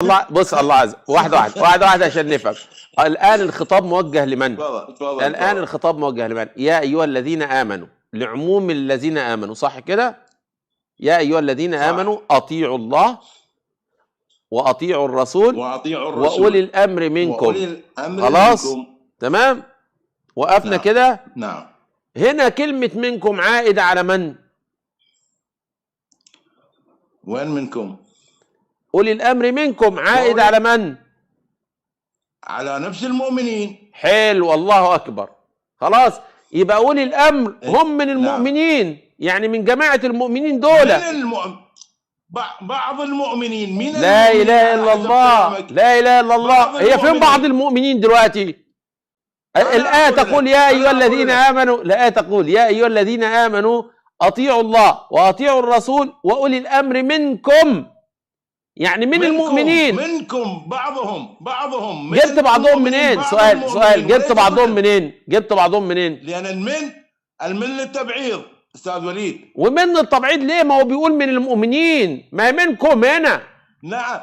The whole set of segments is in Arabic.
الله بص، الله عز واحدة عشان نفهم. الآن الخطاب موجه لمن؟ الآن الخطاب موجه لمن؟ يا أيها الذين آمنوا، لعموم الذين آمنوا، صح كده؟ يا أيها الذين آمنوا أطيعوا الله وأطيعوا الرسول وأولي الأمر منكم. خلاص؟ تمام؟ وقفنا كده؟ نعم. هنا كلمة منكم عائدة على من؟ وين منكم؟ أولي الأمر منكم عائد على من؟ على نفس المؤمنين. حلو، الله أكبر. خلاص، يبقى أولي الأمر هم من المؤمنين. نعم. يعني من جماعة المؤمنين دول. بعض المؤمنين. من لا إله إلا الله، لا إله إلا الله. هي فين بعض المؤمنين دلوقتي؟ الآية تقول يا أيها الذين آمنوا، الآية تقول يا أيها الذين آمنوا أطيعوا الله وأطيعوا الرسول وأولي الأمر منكم. يعني من المؤمنين. منكم بعضهم. جبت بعضهم منين؟ سؤال جبت بعضهم منين؟ جبت بعضهم منين؟ لأن المن للتبعيض أستاذ وليد. ومن التبعيض ليه؟ ما هو بيقول من المؤمنين، ما منكم هنا. نعم،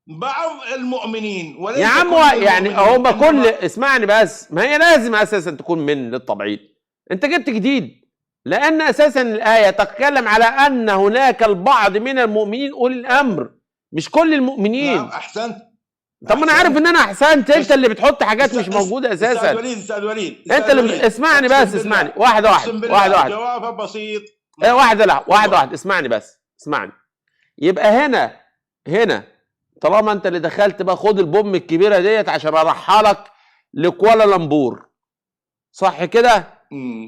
بعض المؤمنين وليس يا عم يعني هم كل، اسمعني بس، ما هي لازم اساسا تكون من للتبعيض. انت جبت جديد، لان اساسا الايه تتكلم على ان هناك البعض من المؤمنين اولي الامر، مش كل المؤمنين. نعم، احسنت. طب ما انا عارف ان انا احسنت، انت اللي بتحط حاجات مش موجوده اساسا. استاذ وليد انت اللي اسمعني بس، اسمعني واحده. جوابها بسيط. واحده، اسمعني بس، اسمعني. يبقى هنا طالما انت اللي دخلت بقى، خد البوم الكبيره ديت عشان ارحلك لكوالالمبور، صح كده؟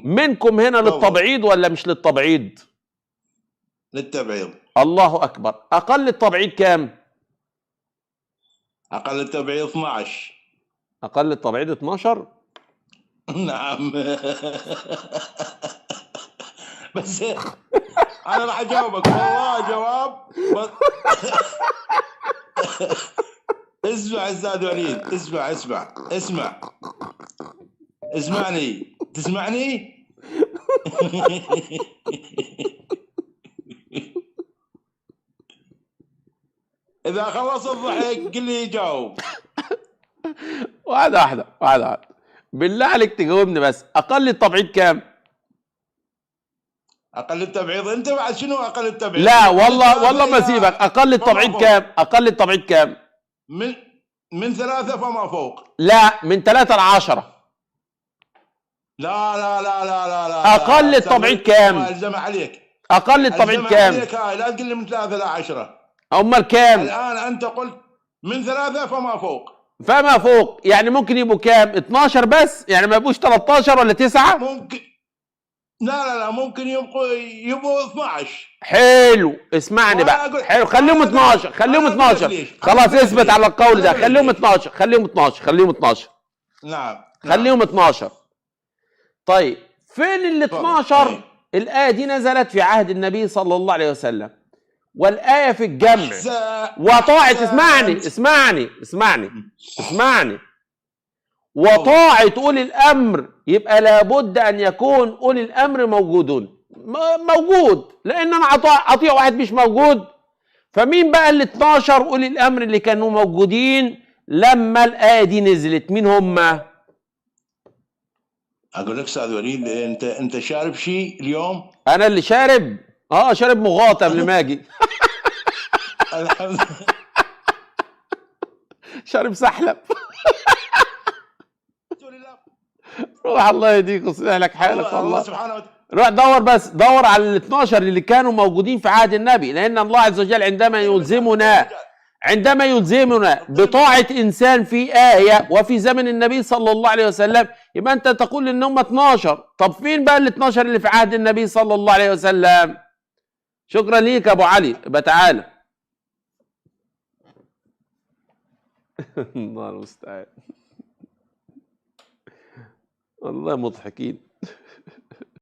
منكم هنا للتبعيض ولا مش للتبعيض؟ للتبعيض. الله اكبر. اقل التبعيض كام؟ اقل التبعيض 12. اقل التبعيض 12. نعم. بس انا راح اجاوبك والله جواب اسمع استاذ وليد، اسمع اسمعني، تسمعني؟ اذا خلص الضحك قل لي جاوب. واحده بالله عليك تجاوبني بس. اقل التبعيض كام؟ اقل التبعيض انت بعد شنو اقل التبعيض؟ لا والله ما سيبك. اقل التبعيض كام؟ اقل التبعيض كام؟ من 3 فما فوق. لا، من 3 ل 10. لا اقل التبعيض كام؟ الزم عليك. اقل التبعيض كام؟ لا تقول لي من 3 ل 10. امال كام؟ الان انت قلت من 3 فما فوق. فما فوق يعني ممكن يبقوا كام؟ 12 بس؟ يعني ما يبقوش 13 ولا 9؟ ممكن. لا ممكن يبقوا 12. حلو، اسمعني بقى. حلو، خليهم 12. خلاص اثبت على القول ده. خليهم 12. نعم. خليهم 12. طيب فين ال 12؟ الآية دي نزلت في عهد النبي صلى الله عليه وسلم، والآية في الجمع وطاعة. اسمعني. وطاعة أولي الأمر، يبقى لابد أن يكون أولي الأمر موجود، لأن أنا أطيع واحد مش موجود. فمين بقى ال 12 أولي الأمر اللي كانوا موجودين لما الآية دي نزلت؟ مين هم؟ أقول لك أستاذ وليد، أنت شارب شيء اليوم؟ أنا اللي شارب؟ شارب مغاطة قبل ما أجي. شارب سحلب. روح الله يهديك ويصلح لك حالك. الله سبحانه وتعالى. روح دور على ال 12 اللي كانوا موجودين في عهد النبي، لأن الله عز وجل عندما يلزمنا بطاعة إنسان في آية وفي زمن النبي صلى الله عليه وسلم، يبقى أنت تقول إن هم 12. طب فين بقى ال 12 اللي في عهد النبي صلى الله عليه وسلم؟ شكرا ليك يا أبو علي. يبقى تعالى. الله المستعان. والله مضحكين.